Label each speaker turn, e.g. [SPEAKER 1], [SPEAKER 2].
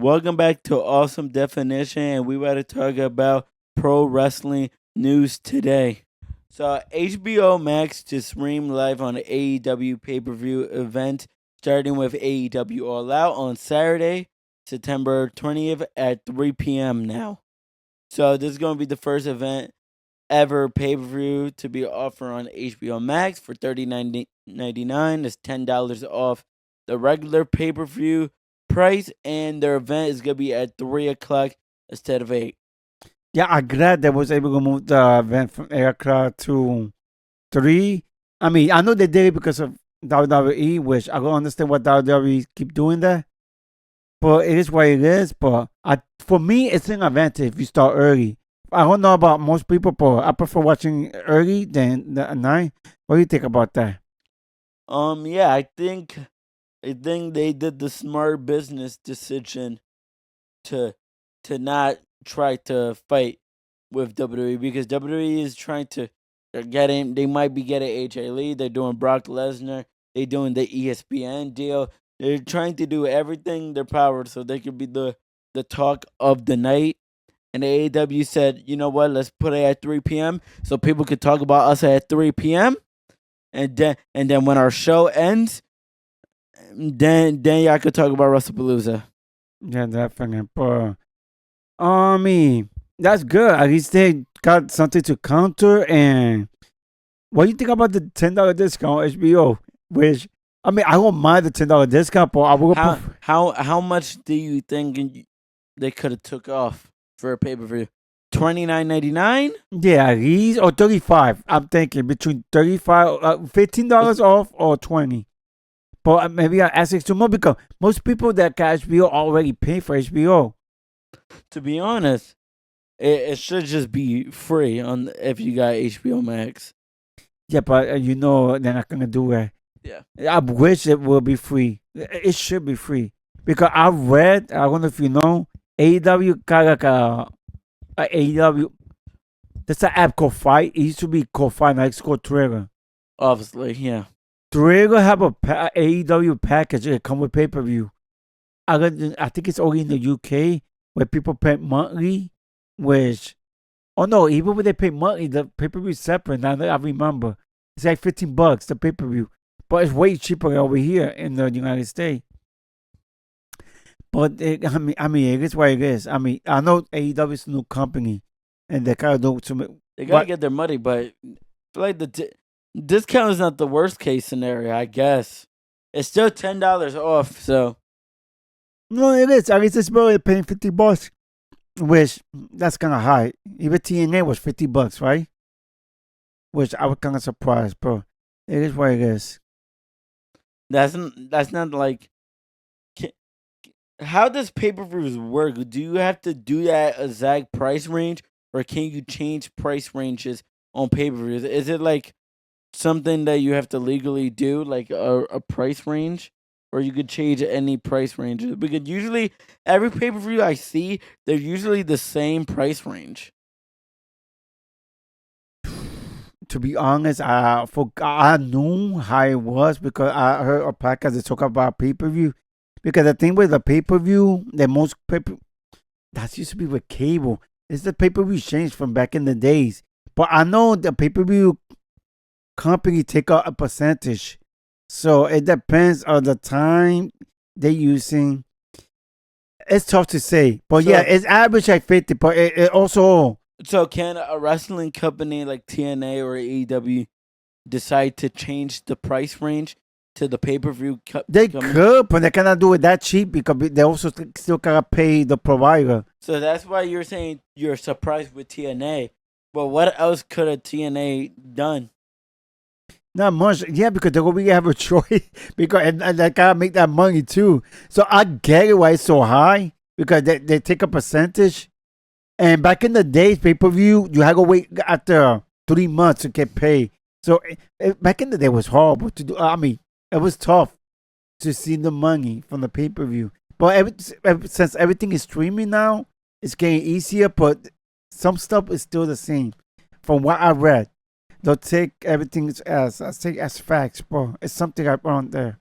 [SPEAKER 1] Welcome back to Awesome Definition, and we about to talk about pro wrestling news today. So, HBO Max to stream live on the AEW pay per view event, starting with AEW All Out on Saturday, September 20th at 3 p.m. now. So, this is going to be the first event ever pay per view to be offered on HBO Max for $39.99. That's $10 off the regular pay per view price, and their event is gonna be at 3 o'clock instead of 8.
[SPEAKER 2] Yeah, I'm glad they was able to move the event from aircraft to 3. I mean, I know they did it because of WWE, which I don't understand what WWE keep doing that. But it is what it is. But for me, it's an advantage if you start early. I don't know about most people, but I prefer watching early than at night. What do you think about that?
[SPEAKER 1] Yeah, I think they did the smart business decision to not try to fight with WWE, because WWE is trying to they might be getting AJ Lee, they're doing Brock Lesnar, they're doing the ESPN deal. They're trying to do everything in their power so they could be the talk of the night. And the AEW said, you know what, let's put it at 3 p.m. so people could talk about us at 3 p.m. And then when our show ends, then y'all could talk about WrestlePalooza.
[SPEAKER 2] Yeah, definitely. But I mean, that's good. At least they got something to counter. And what do you think about the $10 discount on HBO? Which I mean, I don't mind the $10 discount, but I will.
[SPEAKER 1] How much do you think they could have took off for a pay per view? $29.99.
[SPEAKER 2] Yeah, at least or 35. I'm thinking between 35, $15 off or 20. But maybe I ask it too more because most people that got HBO already pay for HBO.
[SPEAKER 1] To be honest, it should just be free on if you got HBO Max.
[SPEAKER 2] Yeah, but they're not gonna do it.
[SPEAKER 1] Yeah.
[SPEAKER 2] I wish it would be free. It should be free because I read. I don't know if you know, AEW got like a AEW. There's an app called Fight. It used to be called Fight. Now it's called Trigger.
[SPEAKER 1] Obviously, yeah.
[SPEAKER 2] Trigger have a AEW package that come with pay per view. I think it's only in the UK where people pay monthly, which no, even when they pay monthly, the pay per view is separate. Now that I remember, it's like $15 the pay per view, but it's way cheaper over here in the United States. But I mean, it is what it is. I mean, I know AEW is a new company, and they kind of do some.
[SPEAKER 1] They gotta get their money, but I feel like the discount is not the worst case scenario. I guess it's still $10 off. So
[SPEAKER 2] No, it is. I guess it's better paying $50, which that's kind of high. Even TNA was $50, right? Which I was kind of surprised, bro. It is what it is.
[SPEAKER 1] that's not like. How does pay per views work? Do you have to do that exact price range, or can you change price ranges on pay per views? Is it like something that you have to legally do, like a price range, or you could change any price ranges? Because usually every pay per view I see, they're usually the same price range.
[SPEAKER 2] To be honest, I knew how it was because I heard a podcast that talk about pay per view. Because the thing with the pay per view, the most that used to be with cable. It's the pay per view changed from back in the days. But I know the pay per view company take out a percentage, so it depends on the time they're using. It's tough to say, but yeah, it's average like 50. But it also.
[SPEAKER 1] So can a wrestling company like TNA or AEW decide to change the price range to the pay per view?
[SPEAKER 2] They could, but they cannot do it that cheap because they also still gotta pay the provider.
[SPEAKER 1] So that's why you're saying you're surprised with TNA. But what else could a TNA done?
[SPEAKER 2] Not much, yeah, because they gonna have a choice because and they gotta make that money too. So I get it why it's so high because they take a percentage. And back in the days, pay per view, you had to wait after 3 months to get paid. So back in the day, it was horrible to do. I mean, it was tough to see the money from the pay per view. But since everything is streaming now, it's getting easier. But some stuff is still the same, from what I read. They'll take everything as facts, bro. It's something I found there.